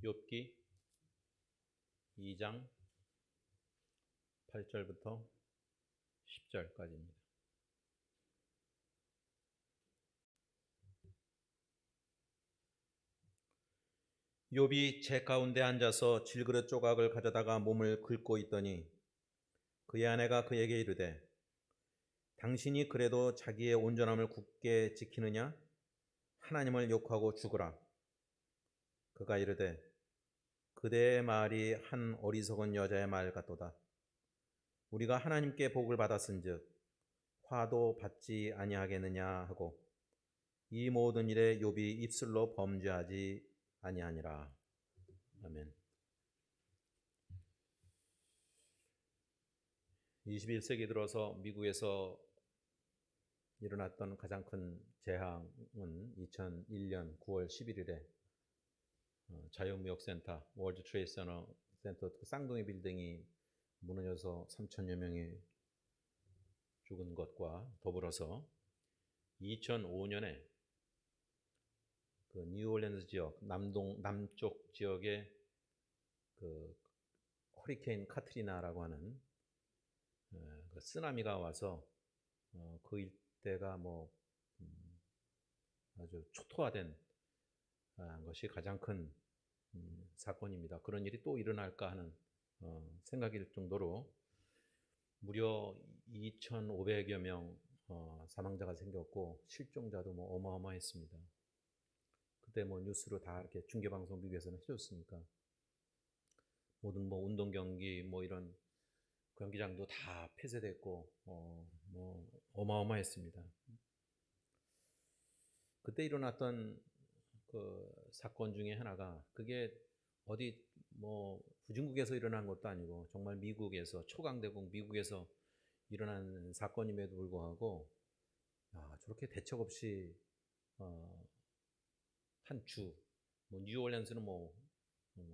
욥기 2장 8절부터 10절까지입니다. 욥이 재 가운데 앉아서 질그릇 조각을 가져다가 몸을 긁고 있더니 그의 아내가 그에게 이르되 당신이 그래도 자기의 온전함을 굳게 지키느냐? 하나님을 욕하고 죽으라. 그가 이르되 그대의 말이 한 어리석은 여자의 말 같도다. 우리가 하나님께 복을 받았은즉 화도 받지 아니하겠느냐 하고 이 모든 일에 욥이 입술로 범죄하지 아니하니라. 아멘. 21세기 들어서 미국에서 일어났던 가장 큰 재앙은 2001년 9월 11일에 자유무역센터 월드 트레이드 센터 쌍둥이 빌딩이 무너져서 3천여 명이 죽은 것과 더불어서 2005년에 그 뉴올리언스 지역 남쪽 지역에 그 허리케인 카트리나라고 하는 그 쓰나미가 와서 그 일대가 아주 초토화된 것이 가장 큰 사건입니다. 그런 일이 또 일어날까 하는 생각이 들 정도로 무려 2,500여 명 사망자가 생겼고 실종자도 어마어마했습니다. 그때 뉴스로 다 이렇게 중계방송 미국에서는 해줬으니까 모든 운동 경기 이런 경기장도 다 폐쇄됐고 어마어마했습니다. 그때 일어났던 그 사건 중에 하나가 그게 어디 후진국에서 일어난 것도 아니고 정말 미국에서 초강대국 미국에서 일어난 사건임에도 불구하고 저렇게 대책 없이 한 주 뉴올리언스는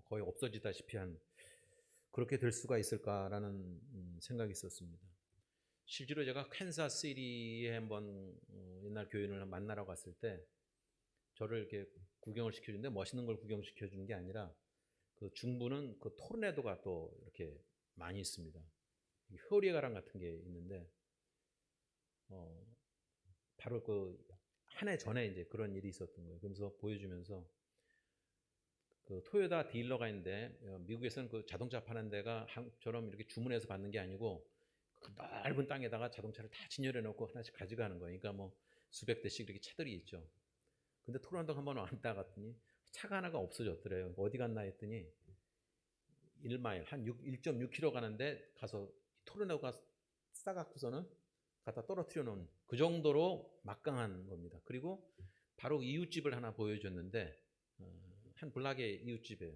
거의 없어지다시피 한 그렇게 될 수가 있을까라는 생각이 있었습니다. 실제로 제가 캔사스시티에 한번 옛날 교인을 만나러 갔을 때 저를 이렇게 구경을 시켜주는데 멋있는 걸 구경시켜 주는 게 아니라 그 중부는 그 토르네도가 또 이렇게 많이 있습니다. 효리가랑 같은 게 있는데 바로 그 한 해 전에 이제 그런 일이 있었던 거예요. 그러면서 보여주면서 그 토요타 딜러가 있는데 미국에서는 그 자동차 파는 데가 한국처럼 이렇게 주문해서 받는 게 아니고 그 넓은 땅에다가 자동차를 다 진열해 놓고 하나씩 가져가는 거예요. 그러니까 수백 대씩 이렇게 차들이 있죠. 근데 토론토 한번 왔다 갔더니 차가 하나가 없어졌더래요. 어디 갔나 했더니 1마일 한 1.6km 가는데 가서 토르네도가 싸갖고서는 갖다 떨어뜨려 놓은 그 정도로 막강한 겁니다. 그리고 바로 이웃집을 하나 보여줬는데 한 블락의 이웃집이에요.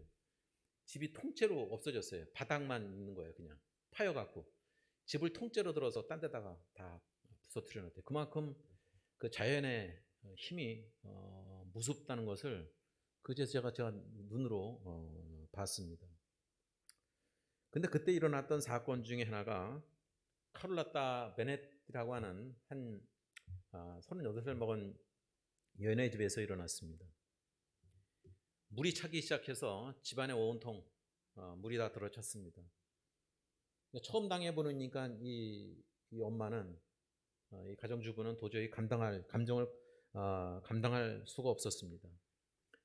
집이 통째로 없어졌어요. 바닥만 있는 거예요. 그냥 파여갖고 집을 통째로 들어서 딴 데다가 다 부서뜨려 놨대요. 그만큼 그 자연의 힘이 무섭다는 것을 그제서 제가 눈으로 봤습니다. 근데 그때 일어났던 사건 중에 하나가 카롤라타 베넷이라고 하는 한 38살 먹은 여인의 집에서 일어났습니다. 물이 차기 시작해서 집안에 온통 물이 다 들어찼습니다. 처음 당해보니까 이 엄마는 이 가정주부는 도저히 감당할 수가 없었습니다.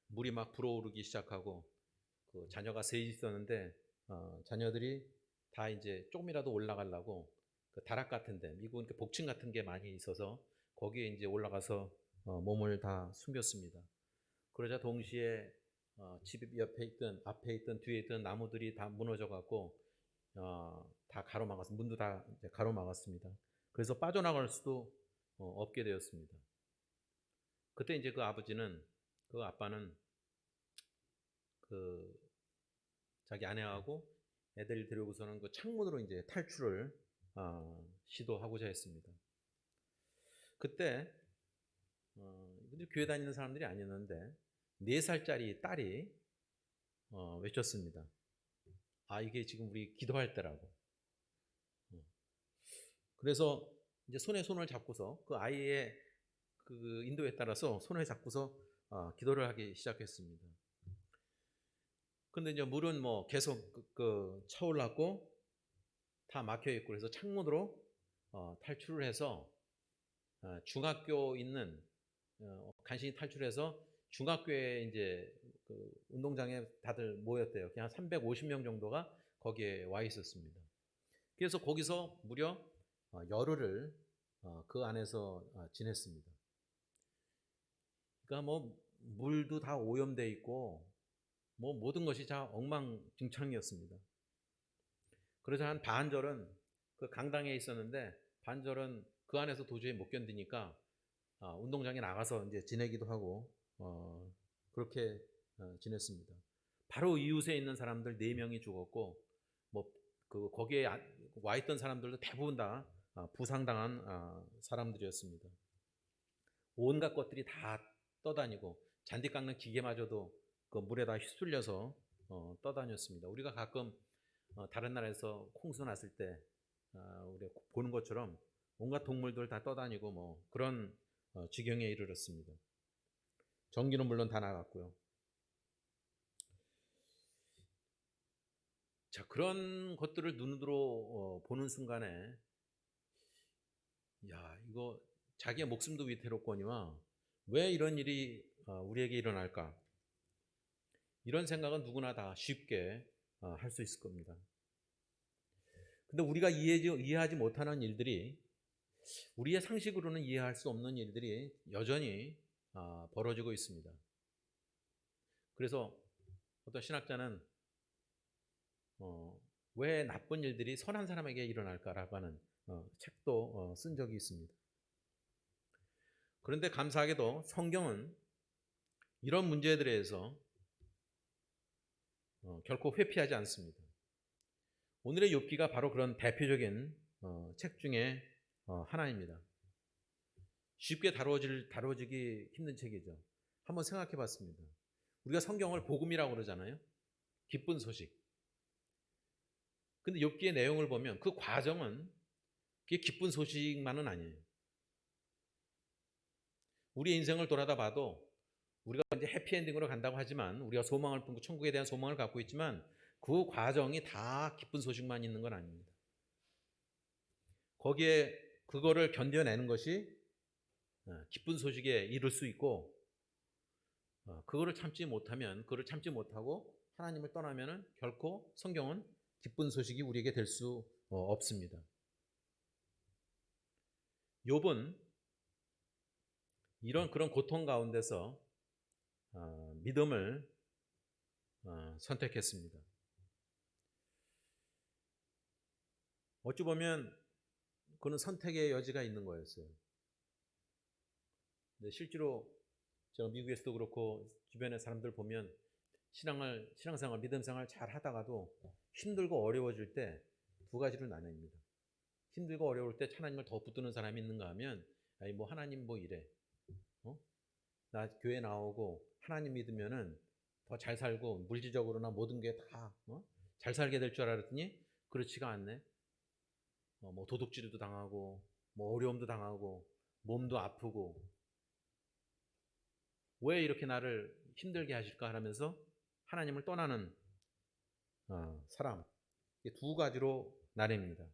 물이 막 불어오르기 시작하고 그 자녀가 셋이 있었는데 자녀들이 다 이제 조금이라도 올라가려고 그 다락 같은데 미국은 그 복층 같은 게 많이 있어서 거기에 이제 올라가서 몸을 다 숨겼습니다. 그러자 동시에 집 옆에 있던 앞에 있던 뒤에 있던 나무들이 다 무너져 갖고 다 가로막았습니다. 문도 다 가로막았습니다. 그래서 빠져나갈 수도 없게 되었습니다. 그때 이제 그 아빠는 그 자기 아내하고 애들 데리고서는 그 창문으로 이제 탈출을 시도하고자 했습니다. 그때 교회 다니는 사람들이 아니었는데 4살짜리 딸이 외쳤습니다. 이게 지금 우리 기도할 때라고. 그래서 이제 손에 손을 잡고서 그 아이의 그 인도에 따라서 손을 잡고서 기도를 하기 시작했습니다. 근데 이제 물은 뭐 계속 차올랐고 다 막혀 있고 그래서 창문으로 탈출을 해서 중학교 있는 간신히 탈출해서 중학교에 이제 그 운동장에 다들 모였대요. 그냥 350명 정도가 거기에 와 있었습니다. 그래서 거기서 무려 열흘을 그 안에서 지냈습니다. 그러니까 뭐 물도 다 오염돼 있고 뭐 모든 것이 다 엉망진창이었습니다. 그래서 한 반절은 그 강당에 있었는데 반절은 그 안에서 도저히 못 견디니까 운동장에 나가서 이제 지내기도 하고 그렇게 지냈습니다. 바로 이웃에 있는 사람들 4명이 죽었고 뭐 거기에 와 있던 사람들도 대부분 다 부상당한 사람들이었습니다. 온갖 것들이 다 떠다니고 잔디 깎는 기계마저도 그 물에다 휩쓸려서 떠다녔습니다. 우리가 가끔 다른 나라에서 홍수 났을 때 우리가 보는 것처럼 온갖 동물들 다 떠다니고 뭐 그런 지경에 이르렀습니다. 전기는 물론 다 나갔고요. 자, 그런 것들을 눈으로 보는 순간에 야, 이거 자기의 목숨도 위태롭거니와 왜 이런 일이 우리에게 일어날까? 이런 생각은 누구나 다 쉽게 할 수 있을 겁니다. 근데 우리가 이해하지 못하는 일들이 우리의 상식으로는 이해할 수 없는 일들이 여전히 벌어지고 있습니다. 그래서 어떤 신학자는 왜 나쁜 일들이 선한 사람에게 일어날까라고 하는 책도 쓴 적이 있습니다. 그런데 감사하게도 성경은 이런 문제들에 대해서 결코 회피하지 않습니다. 오늘의 욥기가 바로 그런 대표적인 책 중에 하나입니다. 쉽게 다뤄지기 힘든 책이죠. 한번 생각해 봤습니다. 우리가 성경을 복음이라고 그러잖아요. 기쁜 소식. 근데 욥기의 내용을 보면 그 과정은 그게 기쁜 소식만은 아니에요. 우리 인생을 돌아다 봐도 우리가 이제 해피엔딩으로 간다고 하지만 우리가 소망을 품고 천국에 대한 소망을 갖고 있지만 그 과정이 다 기쁜 소식만 있는 건 아닙니다. 거기에 그거를 견뎌내는 것이 기쁜 소식에 이를 수 있고 그거를 참지 못하고 하나님을 떠나면은 결코 성경은 기쁜 소식이 우리에게 될 수 없습니다. 욥은 그런 고통 가운데서 믿음을 선택했습니다. 어찌 보면 그는 선택의 여지가 있는 거였어요. 근데 실제로 제가 미국에서도 그렇고 주변의 사람들 보면 신앙생활, 믿음생활 잘 하다가도 힘들고 어려워질 때 두 가지로 나뉩니다. 힘들고 어려울 때 하나님을 더 붙드는 사람이 있는가 하면 아니 뭐 하나님 뭐 이래. 나 교회 나오고 하나님 믿으면은 더 잘 살고 물질적으로나 모든 게 다 잘 살게 될 줄 알았더니 그렇지가 않네. 뭐 도둑질도 당하고 뭐 어려움도 당하고 몸도 아프고 왜 이렇게 나를 힘들게 하실까 하면서 하나님을 떠나는 사람. 두 가지로 나뉩니다.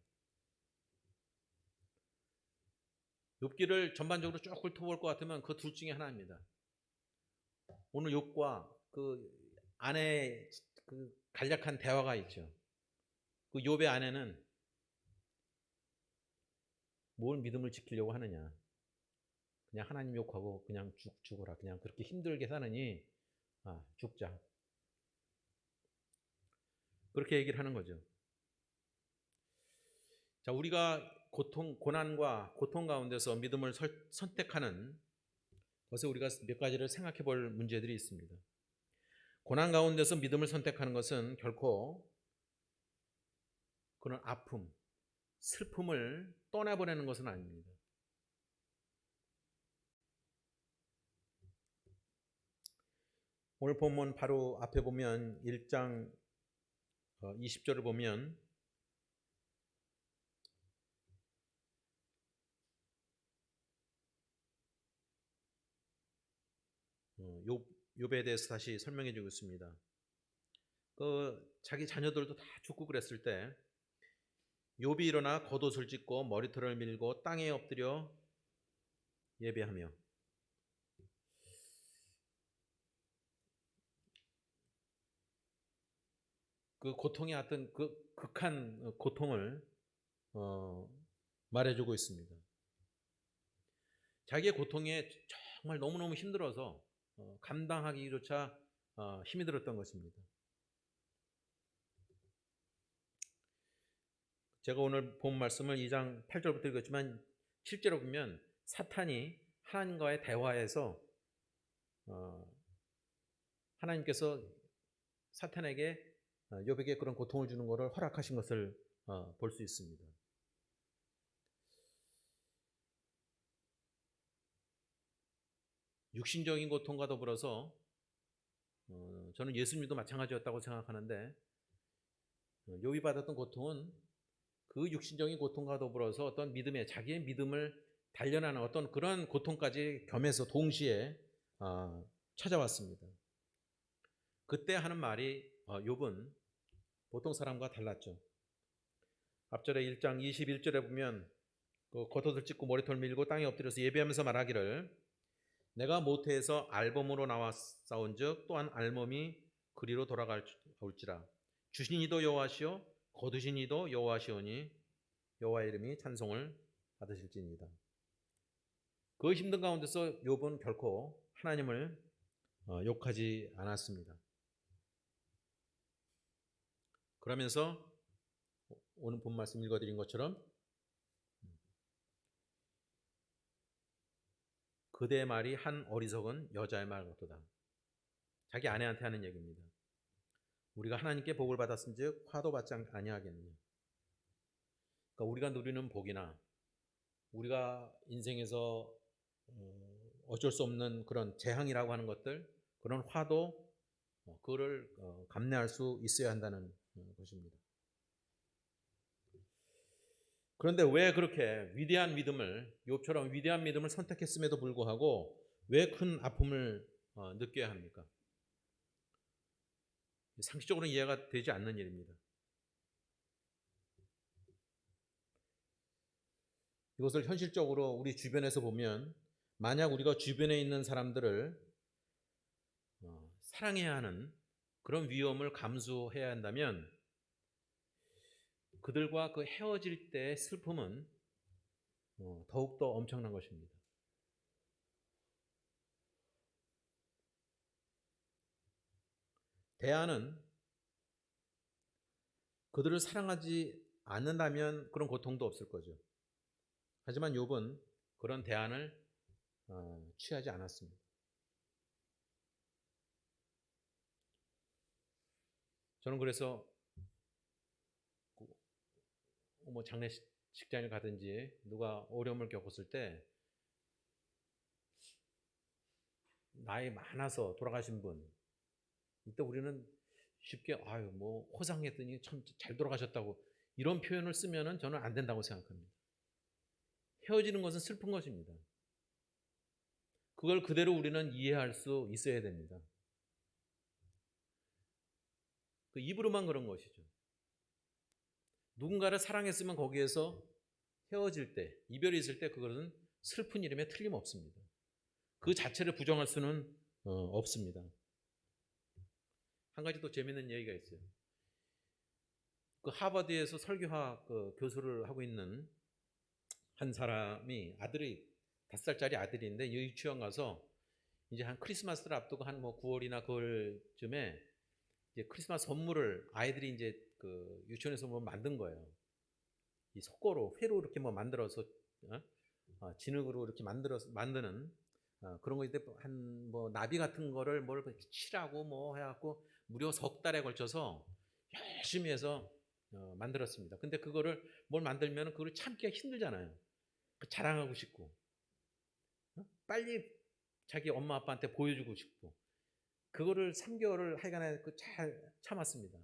욥기를 전반적으로 쭉 훑어볼 것 같으면 그 둘 중에 하나입니다. 오늘 욥과 그 아내의 그 간략한 대화가 있죠. 그 욥의 아내는 뭘 믿음을 지키려고 하느냐. 그냥 하나님 욕하고 그냥 죽어라. 그냥 그렇게 힘들게 사느니 죽자. 그렇게 얘기를 하는 거죠. 자, 우리가 고난과 고통 가운데서 믿음을 선택하는 것에 우리가 몇 가지를 생각해 볼 문제들이 있습니다. 고난 가운데서 믿음을 선택하는 것은 결코 그런 아픔, 슬픔을 떠나보내는 것은 아닙니다. 오늘 본문 바로 앞에 보면 1장 20절을 보면 욥에 대해서 다시 설명해 주고 있습니다. 그 자기 자녀들도 다 죽고 그랬을 때 욥이 일어나 겉옷을 찢고 머리털을 밀고 땅에 엎드려 예배하며, 그 고통의 어떤 그 극한 고통을 말해주고 있습니다. 자기의 고통에 정말 너무너무 힘들어서 감당하기조차 힘이 들었던 것입니다. 제가 오늘 본 말씀을 2장 8절부터 읽었지만 실제로 보면 사탄이 하나님과의 대화에서 하나님께서 사탄에게 욥에게 그런 고통을 주는 것을 허락하신 것을 볼 수 있습니다. 육신적인 고통과 더불어서 저는 예수님도 마찬가지였다고 생각하는데, 욥이 받았던 고통은 그 육신적인 고통과 더불어서 어떤 믿음의, 자기의 믿음을 단련하는 어떤 그런 고통까지 겸해서 동시에 찾아왔습니다. 그때 하는 말이 욥은 보통 사람과 달랐죠. 앞절에 1장 21절에 보면 그 겉옷을 찢고 머리털 밀고 땅에 엎드려서 예배하면서 말하기를 내가 모태에서 알범으로 나와 싸운즉 또한 알몸이 그리로 돌아올지라. 주신 이도 여호와시요 거두신 이도 여호와시오니 여호와의 이름이 찬송을 받으실지니이다. 그 힘든 가운데서 욥은 결코 하나님을 욕하지 않았습니다. 그러면서 오늘 본 말씀 읽어드린 것처럼 그대의 말이 한 어리석은 여자의 말 같도다. 자기 아내한테 하는 얘기입니다. 우리가 하나님께 복을 받았은즉 화도 받지 아니하겠느냐. 그러니까 우리가 누리는 복이나 우리가 인생에서 어쩔 수 없는 그런 재앙이라고 하는 것들, 그런 화도 그거를 감내할 수 있어야 한다는 것입니다. 그런데 왜 그렇게 위대한 믿음을, 욥처럼 위대한 믿음을 선택했음에도 불구하고 왜 큰 아픔을 느껴야 합니까? 상식적으로는 이해가 되지 않는 일입니다. 이것을 현실적으로 우리 주변에서 보면, 만약 우리가 주변에 있는 사람들을 사랑해야 하는 그런 위험을 감수해야 한다면 그들과 그 헤어질 때의 슬픔은 더욱더 엄청난 것입니다. 대안은 그들을 사랑하지 않는다면 그런 고통도 없을 거죠. 하지만 욥은 그런 대안을 취하지 않았습니다. 저는 그래서 뭐 장례식장을 가든지 누가 어려움을 겪었을 때 나이 많아서 돌아가신 분, 이때 우리는 쉽게 아유 뭐 호상했더니 참 잘 돌아가셨다고 이런 표현을 쓰면은 저는 안 된다고 생각합니다. 헤어지는 것은 슬픈 것입니다. 그걸 그대로 우리는 이해할 수 있어야 됩니다. 그 입으로만 그런 것이죠. 누군가를 사랑했으면 거기에서 헤어질 때, 이별이 있을 때 그것은 슬픈 일임에 틀림없습니다. 그 자체를 부정할 수는 없습니다. 한 가지 또 재미있는 얘기가 있어요. 그 하버드에서 설교학 교수를 하고 있는 한 사람이 아들이 5살짜리 아들인데 유치원 가서 이제 한 크리스마스를 앞두고 한 뭐 9월이나 9월쯤에 이제 크리스마스 선물을 아이들이 이제 그 유치원에서 뭐 만든 거예요. 이 석고로 회로 이렇게 뭐 만들어서 진흙으로 이렇게 만드는 그런 거 있는데 한 뭐 나비 같은 거를 뭘 칠하고 뭐 해갖고 무려 석 달에 걸쳐서 열심히 해서 만들었습니다. 근데 그거를 뭘 만들면 그걸 참기가 힘들잖아요. 자랑하고 싶고 빨리 자기 엄마 아빠한테 보여주고 싶고 그거를 3개월을 하여간에 잘 참았습니다.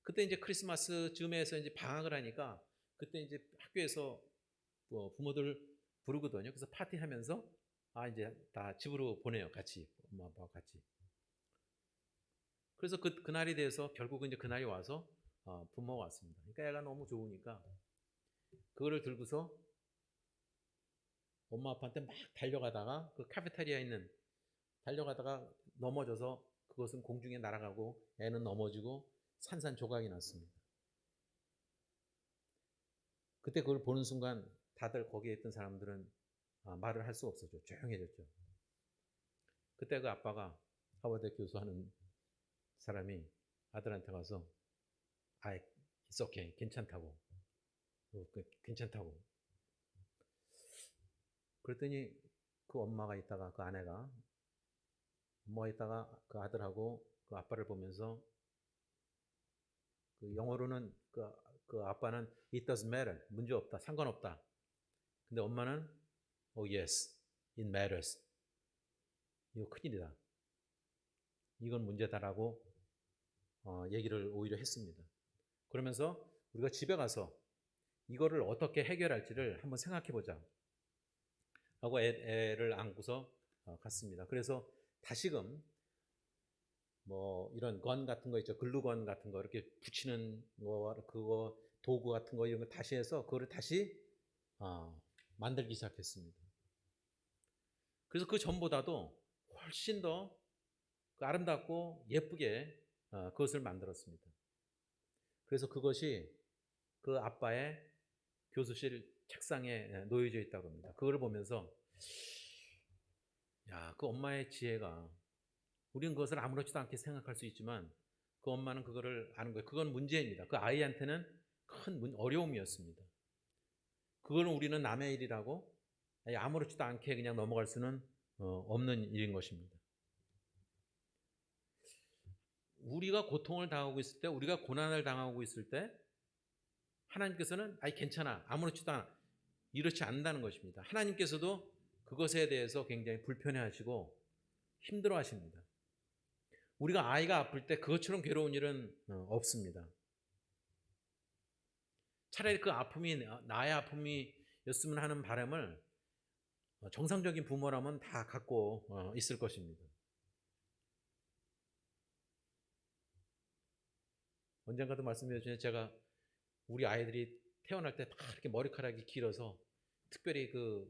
그때 이제 크리스마스 즈음에서 이제 방학을 하니까 그때 이제 학교에서 부모들 부르거든요. 그래서 파티하면서 이제 다 집으로 보내요. 같이 엄마 아빠와 같이. 그래서 그날이 돼서 결국은 이제 그날이 와서 부모가 왔습니다. 그러니까 애가 너무 좋으니까 그거를 들고서 엄마 아빠한테 막 달려가다가 그 카페테리아에 있는 달려가다가 넘어져서 그것은 공중에 날아가고 애는 넘어지고 산산조각이 났습니다. 그때 그걸 보는 순간 다들 거기에 있던 사람들은 말을 할 수 없었죠. 조용해졌죠. 그때 그 아빠가 하버드 교수하는 사람이 아들한테 가서 it's okay. 괜찮다고. 괜찮다고. 그랬더니 그 엄마가 있다가 그 아내가 엄마가 있다가 그 아들하고 그 아빠를 보면서 그 영어로는 그 아빠는 it doesn't matter. 문제 없다. 상관없다. 근데 엄마는 oh yes. it matters. 이거 큰일이다. 이건 문제다라고 얘기를 오히려 했습니다. 그러면서 우리가 집에 가서 이거를 어떻게 해결할지를 한번 생각해 보자 하고 애를 안고서 갔습니다. 그래서 다시금 뭐 이런 건 같은 거 있죠. 글루건 같은 거 이렇게 붙이는 거 그거 도구 같은 거 이런 거 다시 해서 그거를 다시 만들기 시작했습니다. 그래서 그 전보다도 훨씬 더 아름답고 예쁘게 그것을 만들었습니다. 그래서 그것이 그 아빠의 교수실 책상에 놓여져 있다고 합니다. 그걸 보면서 그 엄마의 지혜가 우리는 그것을 아무렇지도 않게 생각할 수 있지만 그 엄마는 그거를 아는 거예요. 그건 문제입니다. 그 아이한테는 큰 어려움이었습니다. 그거는 우리는 남의 일이라고 아무렇지도 않게 그냥 넘어갈 수는 없는 일인 것입니다. 우리가 고통을 당하고 있을 때, 우리가 고난을 당하고 있을 때 하나님께서는 괜찮아, 아무렇지도 않아, 이렇지 않는다는 것입니다. 하나님께서도 그것에 대해서 굉장히 불편해하시고 힘들어하십니다. 우리가 아이가 아플 때 그것처럼 괴로운 일은 없습니다. 차라리 그 아픔이 나의 아픔이었으면 하는 바람을 정상적인 부모라면 다 갖고 있을 것입니다. 언젠가도 말씀드렸지만 제가 우리 아이들이 태어날 때 다 이렇게 머리카락이 길어서 특별히 그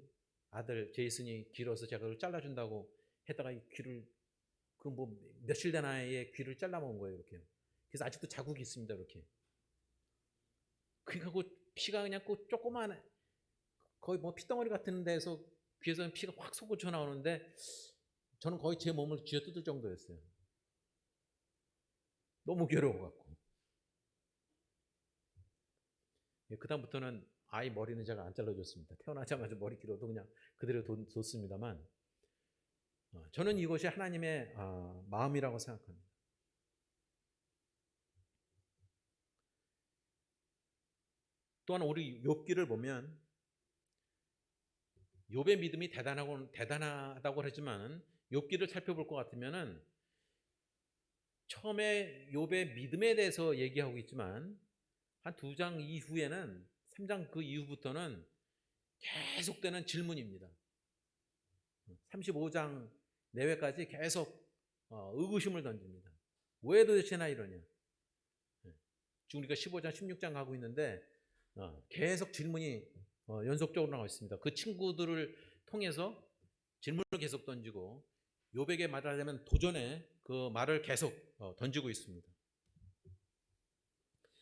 아들 제이슨이 길어서 제가 그걸 잘라준다고 했다가 이 귀를 그 뭐 며칠 된 아이의 귀를 잘라먹은 거예요 이렇게. 그래서 아직도 자국이 있습니다 이렇게. 그러니까 그 피가 그냥 그 조그만 거의 뭐 피덩어리 같은 데서 귀에서 피가 확 솟구쳐 나오는데 저는 거의 제 몸을 쥐어뜯을 정도였어요. 너무 괴로워갖고. 그 다음부터는 아이 머리는 제가 안 잘라줬습니다. 태어나자마자 머리 길어도 그냥 그대로 뒀습니다만 저는 이것이 하나님의 마음이라고 생각합니다. 또한 우리 욥기를 보면 욥의 믿음이 대단하다고 하지만 욥기를 살펴볼 것 같으면은 처음에 욥의 믿음에 대해서 얘기하고 있지만 한 2장 이후에는 3장 그 이후부터는 계속되는 질문입니다. 35장 내외까지 계속 의구심을 던집니다. 왜 도대체 나 이러냐. 지금 우리가 15장 16장 가고 있는데 계속 질문이 연속적으로 나와 있습니다. 그 친구들을 통해서 질문을 계속 던지고 욥에게 말하자면 도전에 그 말을 계속 던지고 있습니다.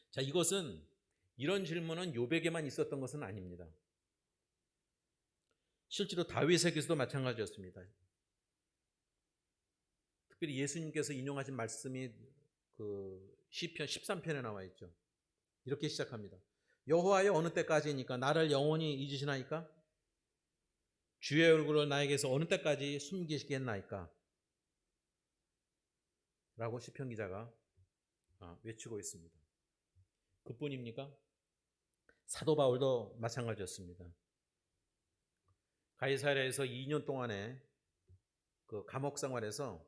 자, 이것은 이런 질문은 욥에게만 있었던 것은 아닙니다. 실제로 다윗에게서도 마찬가지였습니다. 특별히 예수님께서 인용하신 말씀이 그 시편 13편에 나와 있죠. 이렇게 시작합니다. 여호와여 어느 때까지니까 나를 영원히 잊으시나이까? 주의 얼굴을 나에게서 어느 때까지 숨기시겠나이까? 라고 시편 기자가 외치고 있습니다. 그뿐입니까? 사도 바울도 마찬가지였습니다. 가이사랴에서 2년 동안의 그 감옥 생활에서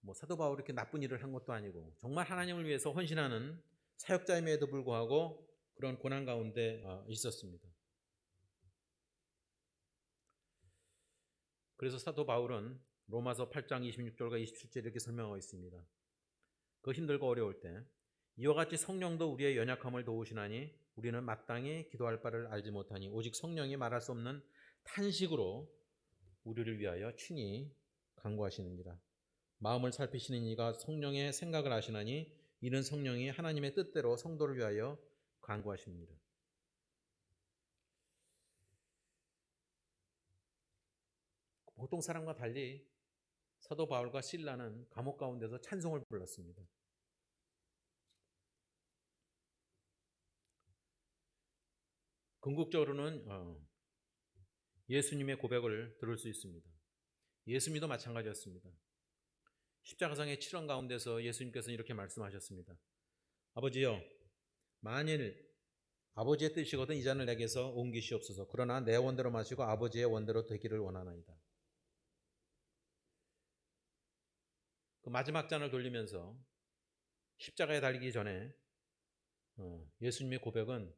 뭐 사도 바울이 이렇게 나쁜 일을 한 것도 아니고 정말 하나님을 위해서 헌신하는 사역자임에도 불구하고 그런 고난 가운데 있었습니다. 그래서 사도 바울은 로마서 8장 26절과 27절 이렇게 설명하고 있습니다. 그 힘들고 어려울 때 이와 같이 성령도 우리의 연약함을 도우시나니 우리는 마땅히 기도할 바를 알지 못하니 오직 성령이 말할 수 없는 탄식으로 우리를 위하여 친히 간구하시느니라. 마음을 살피시는 이가 성령의 생각을 아시나니 이는 성령이 하나님의 뜻대로 성도를 위하여 간구하십니다. 보통 사람과 달리 사도 바울과 실라는 감옥 가운데서 찬송을 불렀습니다. 궁극적으로는 예수님의 고백을 들을 수 있습니다. 예수님도 마찬가지였습니다. 십자가상의 치렁 가운데서 예수님께서는 이렇게 말씀하셨습니다. 아버지여, 만일 아버지의 뜻이거든 이 잔을 내게서 옮기시옵소서. 그러나 내 원대로 마시고 아버지의 원대로 되기를 원하나이다. 그 마지막 잔을 돌리면서 십자가에 달리기 전에 예수님의 고백은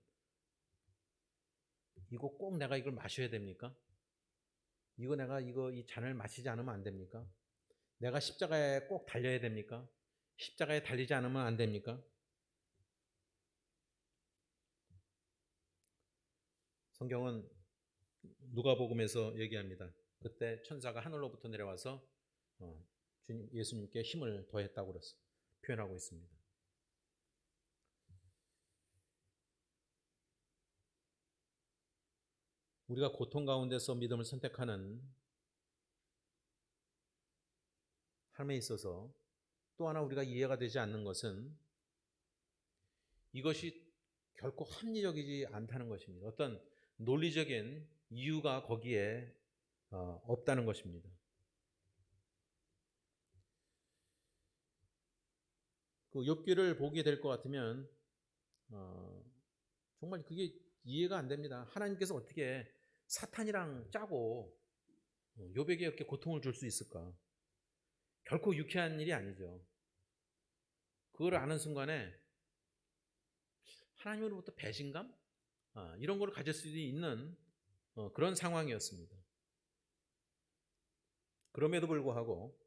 이거 꼭 내가 이걸 마셔야 됩니까? 내가 이 잔을 마시지 않으면 안 됩니까? 내가 십자가에 꼭 달려야 됩니까? 십자가에 달리지 않으면 안 됩니까? 성경은 누가복음에서 얘기합니다. 그때 천사가 하늘로부터 내려와서 주님 예수님께 힘을 더했다고 표현하고 있습니다. 우리가 고통 가운데서 믿음을 선택하는 삶에 있어서 또 하나 우리가 이해가 되지 않는 것은 이것이 결코 합리적이지 않다는 것입니다. 어떤 논리적인 이유가 거기에 없다는 것입니다. 그 욥기를 보게 될 것 같으면 정말 그게 이해가 안 됩니다. 하나님께서 어떻게 사탄이랑 짜고 욥에게 이렇게 고통을 줄 수 있을까? 결코 유쾌한 일이 아니죠. 그걸 아는 순간에 하나님으로부터 배신감? 이런 걸 가질 수도 있는 그런 상황이었습니다. 그럼에도 불구하고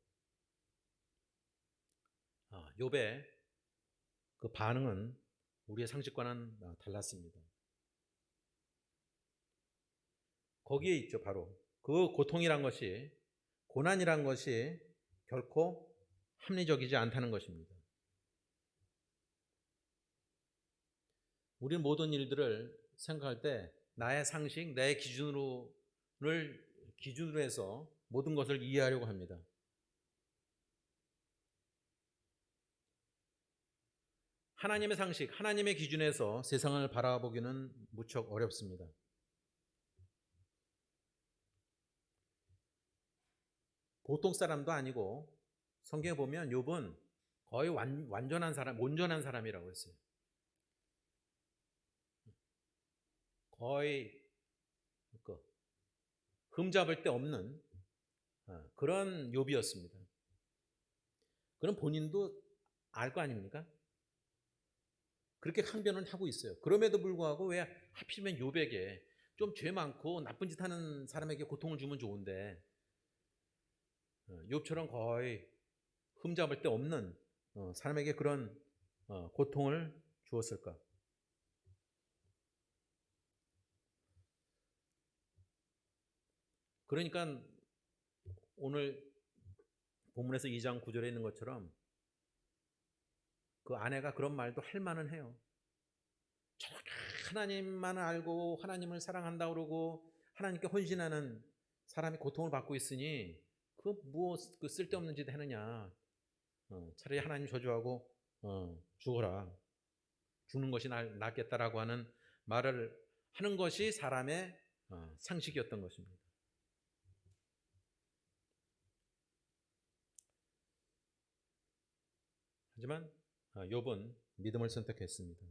욥의 그 반응은 우리의 상식과는 달랐습니다. 거기에 있죠. 바로 그 고통이란 것이, 고난이란 것이 결코 합리적이지 않다는 것입니다. 우리는 모든 일들을 생각할 때 나의 상식, 내 기준으로 해서 모든 것을 이해하려고 합니다. 하나님의 상식, 하나님의 기준에서 세상을 바라보기는 무척 어렵습니다. 보통 사람도 아니고 성경에 보면 욥은 거의 완전한 사람, 온전한 사람이라고 했어요. 거의 흠잡을 데 없는 그런 욥이었습니다. 그럼 본인도 알 거 아닙니까? 그렇게 항변을 하고 있어요. 그럼에도 불구하고 왜 하필이면 욥에게 좀 죄 많고 나쁜 짓 하는 사람에게 고통을 주면 좋은데 욥처럼 거의 흠잡을 데 없는 사람에게 그런 고통을 주었을까? 그러니까 오늘 본문에서 2장 9절에 있는 것처럼 그 아내가 그런 말도 할 만은 해요. 저렇게 하나님만 알고 하나님을 사랑한다 그러고 하나님께 헌신하는 사람이 고통을 받고 있으니 그 쓸데없는 짓 하느냐. 차라리 하나님 저주하고 죽어라. 죽는 것이 낫겠다라고 하는 말을 하는 것이 사람의 상식이었던 것입니다. 하지만 욥은 믿음을 선택했습니다.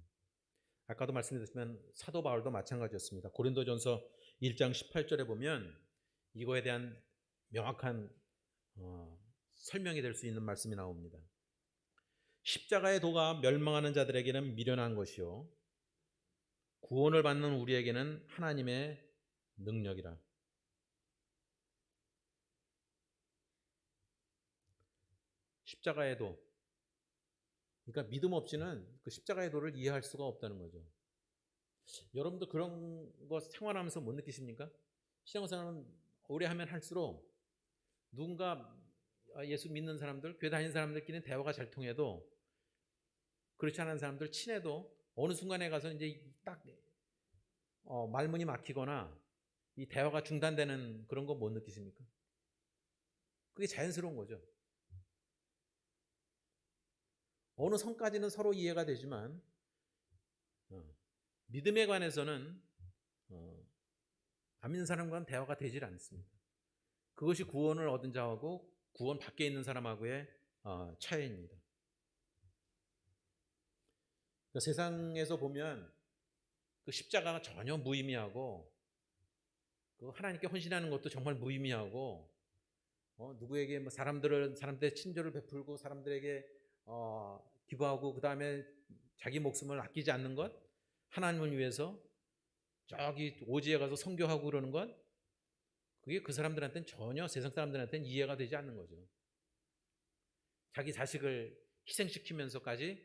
아까도 말씀드렸지만 사도 바울도 마찬가지였습니다. 고린도전서 1장 18절에 보면 이거에 대한 명확한 설명이 될 수 있는 말씀이 나옵니다. 십자가의 도가 멸망하는 자들에게는 미련한 것이요 구원을 받는 우리에게는 하나님의 능력이라. 십자가의 도. 그러니까 믿음 없이는 그 십자가의 도를 이해할 수가 없다는 거죠. 여러분도 그런 거 생활하면서 못 느끼십니까? 신앙생활은 오래 하면 할수록 누군가 예수 믿는 사람들, 교회 다니는 사람들끼리는 대화가 잘 통해도 그렇지 않은 사람들 친해도 어느 순간에 가서 이제 딱 말문이 막히거나 이 대화가 중단되는 그런 거 못 느끼십니까? 그게 자연스러운 거죠. 어느 선까지는 서로 이해가 되지만 믿음에 관해서는 안 믿는 사람과는 대화가 되질 않습니다. 그것이 구원을 얻은 자하고 구원 밖에 있는 사람하고의 차이입니다. 그러니까 세상에서 보면 그 십자가가 전혀 무의미하고 그 하나님께 헌신하는 것도 정말 무의미하고 누구에게 뭐 사람들의 친절을 베풀고 사람들에게 기부하고 그 다음에 자기 목숨을 아끼지 않는 것, 하나님을 위해서 저기 오지에 가서 선교하고 그러는 것, 그게 그 사람들한테는 전혀 세상 사람들한테는 이해가 되지 않는 거죠. 자기 자식을 희생시키면서까지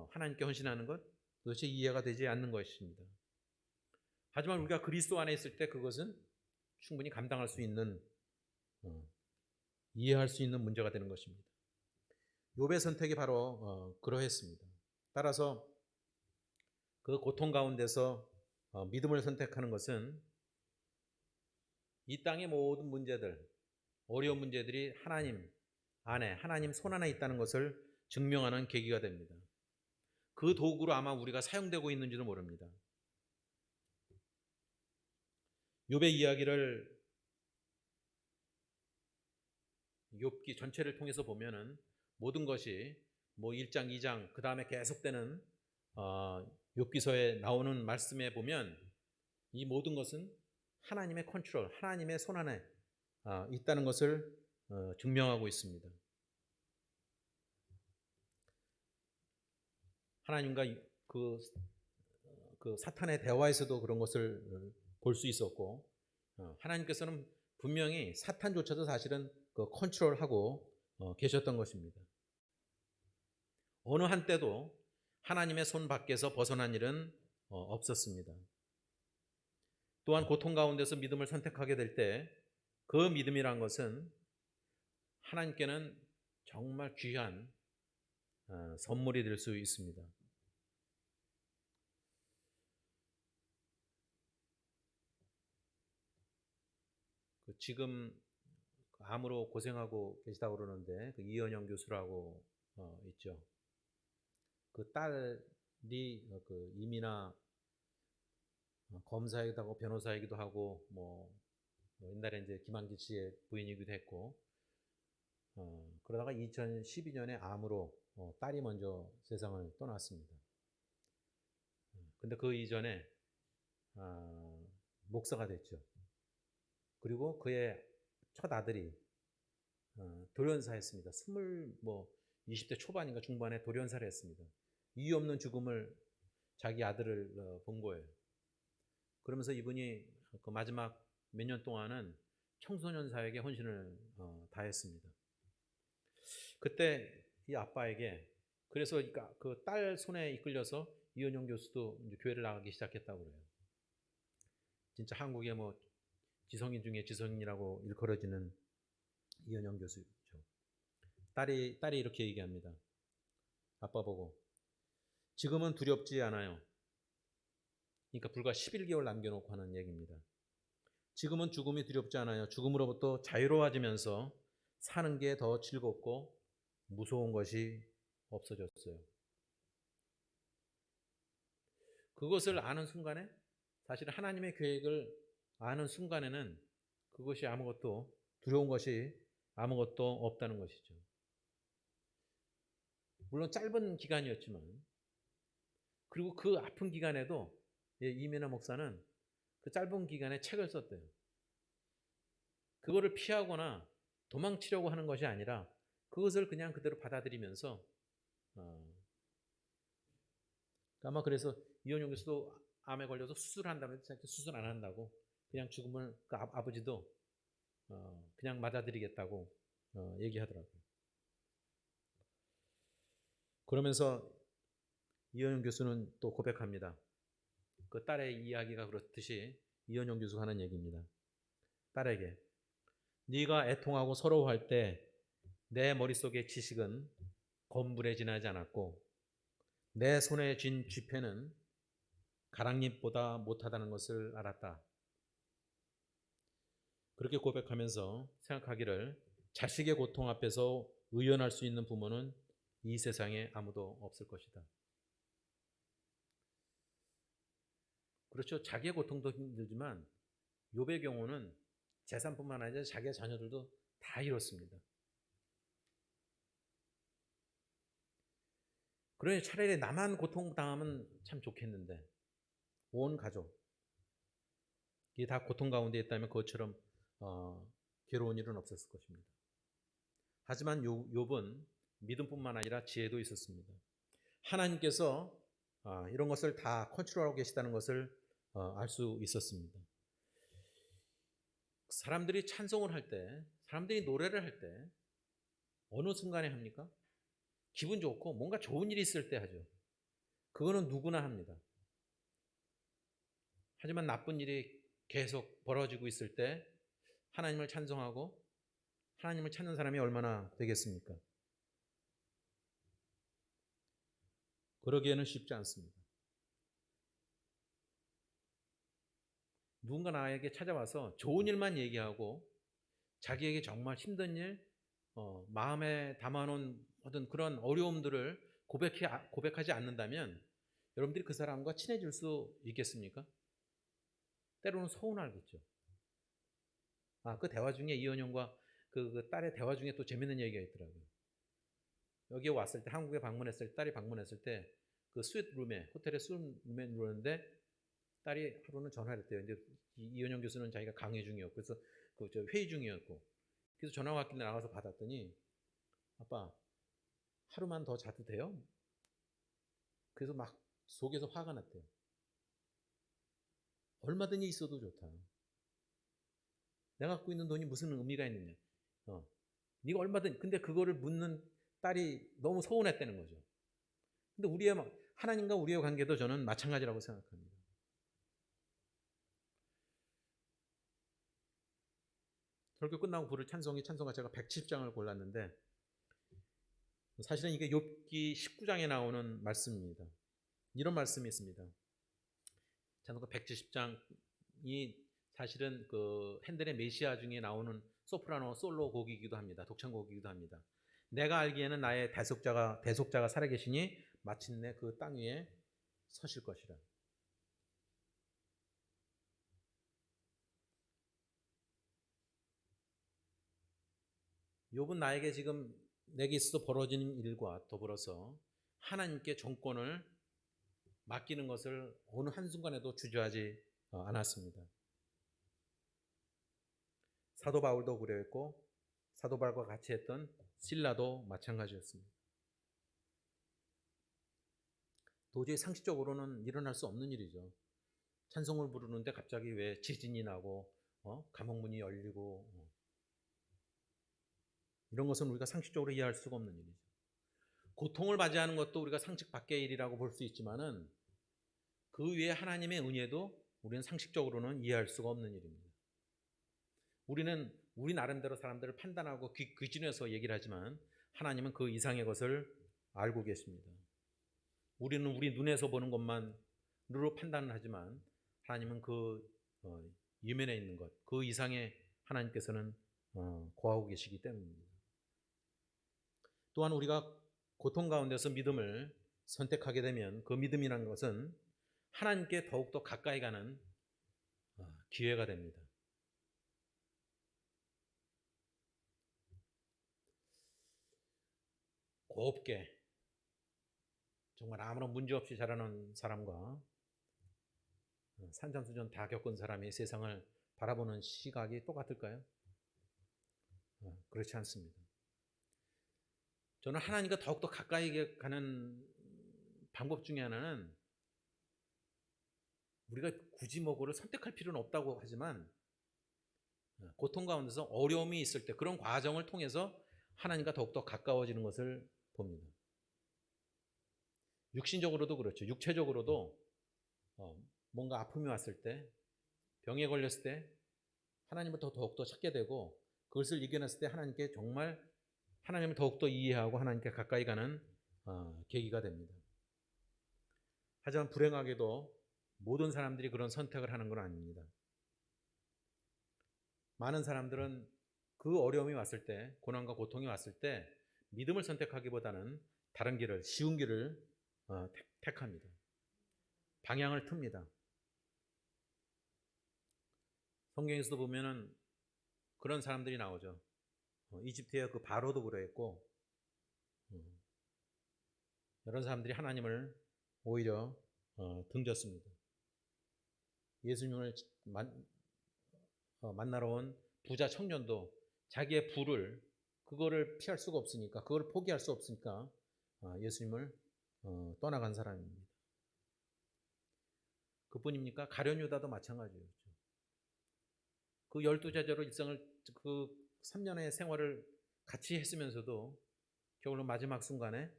하나님께 헌신하는 것, 도대체 이해가 되지 않는 것입니다. 하지만 우리가 그리스도 안에 있을 때 그것은 충분히 감당할 수 있는, 이해할 수 있는 문제가 되는 것입니다. 욥의 선택이 바로 그러했습니다. 따라서 그 고통 가운데서 믿음을 선택하는 것은 이 땅의 모든 문제들, 어려운 문제들이 하나님 안에, 하나님 손 안에 있다는 것을 증명하는 계기가 됩니다. 그 도구로 아마 우리가 사용되고 있는지도 모릅니다. 욥의 이야기를 욥기 전체를 통해서 보면은 모든 것이 뭐 1장, 2장 그 다음에 계속되는 욥기서에 나오는 말씀에 보면 이 모든 것은 하나님의 컨트롤, 하나님의 손 안에 있다는 것을 증명하고 있습니다. 하나님과 그 사탄의 대화에서도 그런 것을 볼 수 있었고, 하나님께서는 분명히 사탄조차도 사실은 그 컨트롤하고 계셨던 것입니다. 어느 한때도 하나님의 손 밖에서 벗어난 일은 없었습니다. 또한 고통 가운데서 믿음을 선택하게 될 때 그 믿음이란 것은 하나님께는 정말 귀한 선물이 될 수 있습니다. 지금 암으로 고생하고 계시다고 그러는데 그 이현영 교수라고 있죠. 그 딸이 그 이민아 검사이기도 하고 변호사이기도 하고 뭐 옛날에 이제 김한길 씨의 부인이기도 했고 그러다가 2012년에 암으로 딸이 먼저 세상을 떠났습니다. 근데 그 이전에 목사가 됐죠. 그리고 그의 첫 아들이 돌연사했습니다. 20대 초반인가 중반에 돌연사를 했습니다. 이유 없는 죽음을 자기 아들을 본 거예요. 그러면서 이분이 그 마지막 몇 년 동안은 청소년 사역에 헌신을 다했습니다. 그때 이 아빠에게 그래서 그 딸 손에 이끌려서 이현영 교수도 이제 교회를 나가기 시작했다고 그래요. 진짜 한국의 뭐 지성인 중에 지성인이라고 일컬어지는 이현영 교수죠. 딸이 이렇게 얘기합니다. 아빠 보고 지금은 두렵지 않아요. 그러니까 불과 11개월 남겨놓고 하는 얘기입니다. 지금은 죽음이 두렵지 않아요. 죽음으로부터 자유로워지면서 사는 게 더 즐겁고 무서운 것이 없어졌어요. 그것을 아는 순간에 사실 하나님의 계획을 아는 순간에는 그것이 아무것도 두려운 것이 아무것도 없다는 것이죠. 물론 짧은 기간이었지만 그리고 그 아픈 기간에도 이민아 목사는 그 짧은 기간에 책을 썼대요. 그거를 피하거나 도망치려고 하는 것이 아니라 그것을 그냥 그대로 받아들이면서 아마 그래서 이현용 교수도 암에 걸려서 수술한다고 해서 수술 안 한다고 그냥 죽음을 그 아버지도 그냥 맞아들이겠다고 얘기하더라고요. 그러면서 이현영 교수는 또 고백합니다. 그 딸의 이야기가 그렇듯이 이현영 교수가 하는 얘기입니다. 딸에게 네가 애통하고 서러워할 때 내 머릿속의 지식은 건물에 지나지 않았고 내 손에 쥔 쥐패는 가랑잎보다 못하다는 것을 알았다. 그렇게 고백하면서 생각하기를 자식의 고통 앞에서 의연할 수 있는 부모는 이 세상에 아무도 없을 것이다. 그렇죠. 자기의 고통도 힘들지만 욥의 경우는 재산뿐만 아니라 자기의 자녀들도 다 잃었습니다. 그러니 차라리 나만 고통당하면 참 좋겠는데 온 가족 이게 다 고통 가운데 있다면 그것처럼 괴로운 일은 없었을 것입니다. 하지만 욥은 믿음뿐만 아니라 지혜도 있었습니다. 하나님께서 이런 것을 다 컨트롤하고 계시다는 것을 알 수 있었습니다. 사람들이 찬송을 할 때, 사람들이 노래를 할 때 어느 순간에 합니까? 기분 좋고 뭔가 좋은 일이 있을 때 하죠. 그거는 누구나 합니다. 하지만 나쁜 일이 계속 벌어지고 있을 때 하나님을 찬송하고 하나님을 찾는 사람이 얼마나 되겠습니까? 그러기에는 쉽지 않습니다. 누군가 나에게 찾아와서 좋은 일만 얘기하고 자기에게 정말 힘든 일, 마음에 담아놓은 어떤 그런 어려움들을 고백하지 않는다면 여러분들이 그 사람과 친해질 수 있겠습니까? 때로는 서운하겠죠. 그 대화 중에 이현영과 그 딸의 대화 중에 또 재밌는 얘기가 있더라고요. 여기에 왔을 때 한국에 방문했을 때 딸이 방문했을 때 그 스윗룸에 호텔의 스윗룸에 누웠는데 딸이 하루는 전화를 했대요. 근데 이현영 교수는 자기가 강의 중이었고 그래서 그 회의 중이었고 그래서 전화가 왔길래 나가서 받았더니 아빠 하루만 더 자도 돼요? 그래서 막 속에서 화가 났대요. 얼마든지 있어도 좋다. 내가 갖고 있는 돈이 무슨 의미가 있느냐. 네가 얼마든 근데 그거를 묻는 딸이 너무 서운했다는 거죠. 근데 하나님과 우리의 관계도 저는 마찬가지라고 생각합니다. 설교 끝나고 부를 찬송가 제가 170장을 골랐는데 사실은 이게 욥기 19장에 나오는 말씀입니다. 이런 말씀이 있습니다. 찬송가 170장이 사실은 그 핸델의 메시아 중에 나오는 소프라노 솔로 곡이기도 합니다. 독창곡이기도 합니다. 내가 알기에는 나의 대속자가 살아계시니 마침내 그 땅 위에 서실 것이라. 욥은 나에게 지금 내게 있어서 벌어지는 일과 더불어서 하나님께 정권을 맡기는 것을 어느 한순간에도 주저하지 않았습니다. 사도 바울도 그랬고 사도 바울과 같이 했던 실라도 마찬가지였습니다. 도저히 상식적으로는 일어날 수 없는 일이죠. 찬송을 부르는데 갑자기 왜 지진이 나고 감옥문이 열리고 이런 것은 우리가 상식적으로 이해할 수가 없는 일이죠. 고통을 맞이하는 것도 우리가 상식 밖의 일이라고 볼 수 있지만은 그 위에 하나님의 은혜도 우리는 상식적으로는 이해할 수가 없는 일입니다. 우리는 우리 나름대로 사람들을 판단하고 기준해서 얘기를 하지만 하나님은 그 이상의 것을 알고 계십니다. 우리는 우리 눈에서 보는 것만으로 판단을 하지만 하나님은 그 이면에 있는 것, 그 이상의 하나님께서는 거하고 계시기 때문입니다. 또한 우리가 고통 가운데서 믿음을 선택하게 되면 그 믿음이라는 것은 하나님께 더욱더 가까이 가는 기회가 됩니다. 곱게 정말 아무런 문제 없이 자라는 사람과 산전수전 다 겪은 사람이 세상을 바라보는 시각이 똑같을까요? 그렇지 않습니다. 저는 하나님과 더욱더 가까이 가는 방법 중에 하나는 우리가 굳이 뭐고를 선택할 필요는 없다고 하지만 고통 가운데서 어려움이 있을 때 그런 과정을 통해서 하나님과 더욱더 가까워지는 것을 봅니다. 육신적으로도 그렇죠. 육체적으로도 뭔가 아픔이 왔을 때, 병에 걸렸을 때 하나님을 더욱더 찾게 되고, 그것을 이겨냈을 때 하나님께 정말 하나님을 더욱더 이해하고 하나님께 가까이 가는 계기가 됩니다. 하지만 불행하게도 모든 사람들이 그런 선택을 하는 건 아닙니다. 많은 사람들은 그 어려움이 왔을 때, 고난과 고통이 왔을 때 믿음을 선택하기보다는 다른 길을, 쉬운 길을 택합니다. 방향을 틉니다. 성경에서도 보면은 그런 사람들이 나오죠. 이집트의 그 바로도 그랬고, 이런 사람들이 하나님을 오히려 등졌습니다. 예수님을 만나러 온 부자 청년도 자기의 부를, 그거를 피할 수가 없으니까, 그걸 포기할 수 없으니까 예수님을 떠나간 사람입니다. 그뿐입니까? 가룟 유다도 마찬가지였죠. 그 12제자로 일생을, 그 3년의 생활을 같이 했으면서도 겨울로 마지막 순간에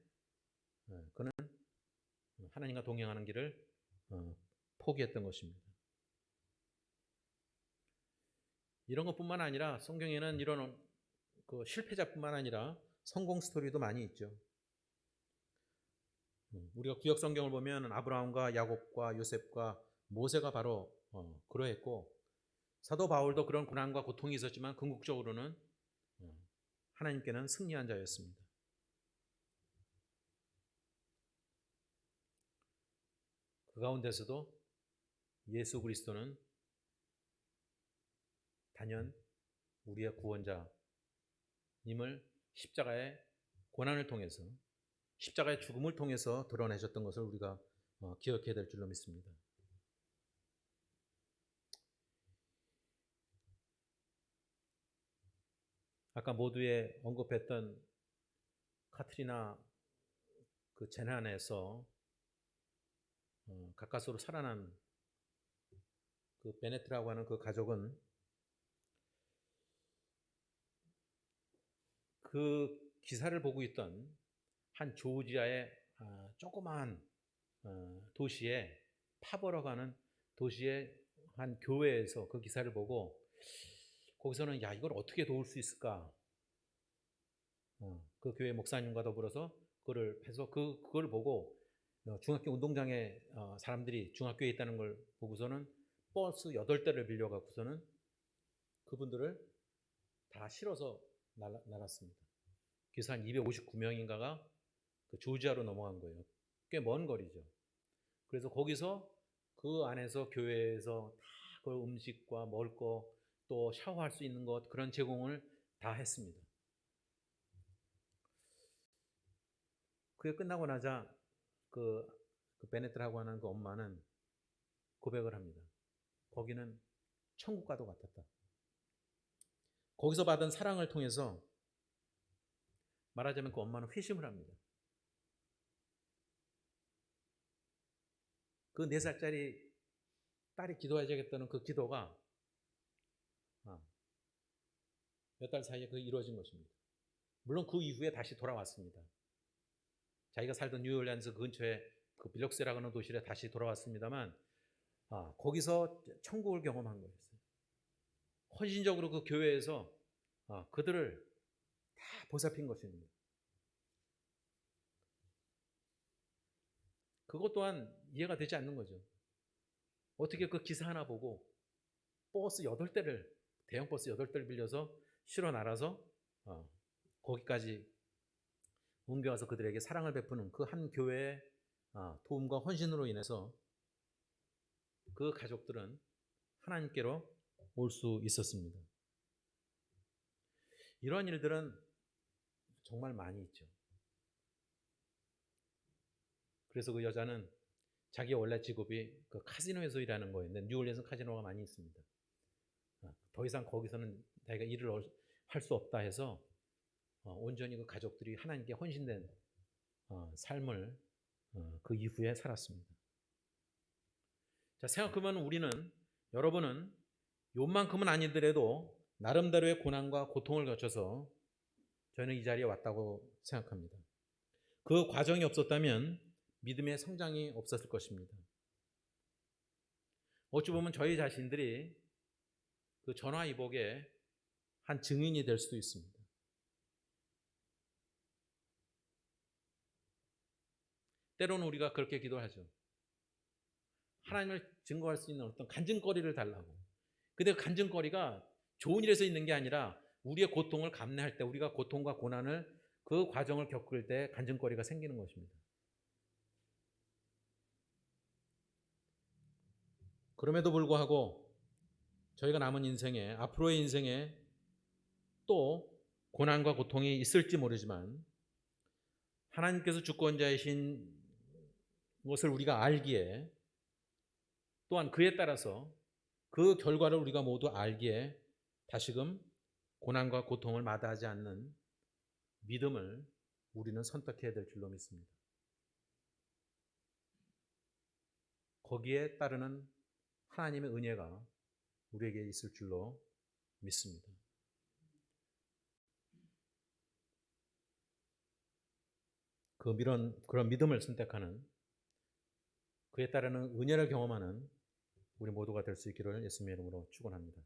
그는 하나님과 동행하는 길을 포기했던 것입니다. 이런 것뿐만 아니라 성경에는 이런 그 실패자뿐만 아니라 성공 스토리도 많이 있죠. 우리가 구약 성경을 보면 아브라함과 야곱과 요셉과 모세가 바로 그러했고, 사도 바울도 그런 고난과 고통이 있었지만 궁극적으로는 하나님께는 승리한 자였습니다. 그 가운데서도 예수 그리스도는 단연 우리의 구원자님을 십자가의 고난을 통해서, 십자가의 죽음을 통해서 드러내셨던 것을 우리가 기억해야 될 줄로 믿습니다. 아까 모두에 언급했던 카트리나 그 재난에서 가까스로 살아난 그 베네트라고 하는 그 가족은 그 기사를 보고 있던 한 조지아의 조그마한 도시에, 파버라고 하는 도시의 한 교회에서 그 기사를 보고, 거기서는 야, 이걸 어떻게 도울 수 있을까? 그 교회 목사님과 더불어서 그걸 해서 그걸 보고 중학교 운동장에 사람들이 중학교에 있다는 걸 보고서는 버스 8대를 빌려갖고서는 그분들을 다 실어서 날았습니다. 그래서 한 259명인가가 그 조지아로 넘어간 거예요. 꽤 먼 거리죠. 그래서 거기서 그 안에서 교회에서 다 그 음식과 먹을 거, 또 샤워할 수 있는 것, 그런 제공을 다 했습니다. 그게 끝나고 나자 그 베네트라고 하는 그 엄마는 고백을 합니다. 거기는 천국과도 같았다. 거기서 받은 사랑을 통해서 말하자면 그 엄마는 회심을 합니다. 그 4살짜리 딸이 기도해야겠다는 그 기도가 몇 달 사이에 그 이루어진 것입니다. 물론 그 이후에 다시 돌아왔습니다. 자기가 살던 뉴올리안스 근처에 그 빌록스라고 하는 도시에 다시 돌아왔습니다만, 거기서 천국을 경험한 거였어요. 헌신적으로 그 교회에서 그들을 다 보살핀 것입니다. 그것 또한 이해가 되지 않는 거죠. 어떻게 그 기사 하나 보고 버스 8대를, 대형 버스 8대를 빌려서 실어 날아서 거기까지 옮겨와서 그들에게 사랑을 베푸는 그 한 교회의 도움과 헌신으로 인해서 그 가족들은 하나님께로 올 수 있었습니다. 이런 일들은 정말 많이 있죠. 그래서 그 여자는 자기 원래 직업이 그 카지노에서 일하는 거였는데, 뉴올리언스 카지노가 많이 있습니다. 더 이상 거기서는 자기가 일을 할 수 없다 해서 온전히 그 가족들이 하나님께 헌신된 삶을 그 이후에 살았습니다. 자, 생각해보면 우리는, 여러분은 요만큼은 아니더라도 나름대로의 고난과 고통을 거쳐서 저희는 이 자리에 왔다고 생각합니다. 그 과정이 없었다면 믿음의 성장이 없었을 것입니다. 어찌 보면 저희 자신들이 그 전화위복의 한 증인이 될 수도 있습니다. 때로는 우리가 그렇게 기도하죠. 하나님을 증거할 수 있는 어떤 간증거리를 달라고. 근데 그 간증거리가 좋은 일에서 있는 게 아니라 우리의 고통을 감내할 때, 우리가 고통과 고난을 그 과정을 겪을 때 간증거리가 생기는 것입니다. 그럼에도 불구하고 저희가 남은 인생에, 앞으로의 인생에 또 고난과 고통이 있을지 모르지만 하나님께서 주권자이신 것을 우리가 알기에, 또한 그에 따라서 그 결과를 우리가 모두 알기에 다시금 고난과 고통을 마다하지 않는 믿음을 우리는 선택해야 될 줄로 믿습니다. 거기에 따르는 하나님의 은혜가 우리에게 있을 줄로 믿습니다. 그런 믿음을 선택하는, 그에 따르는 은혜를 경험하는 우리 모두가 될 수 있기를 예수님의 이름으로 축원합니다.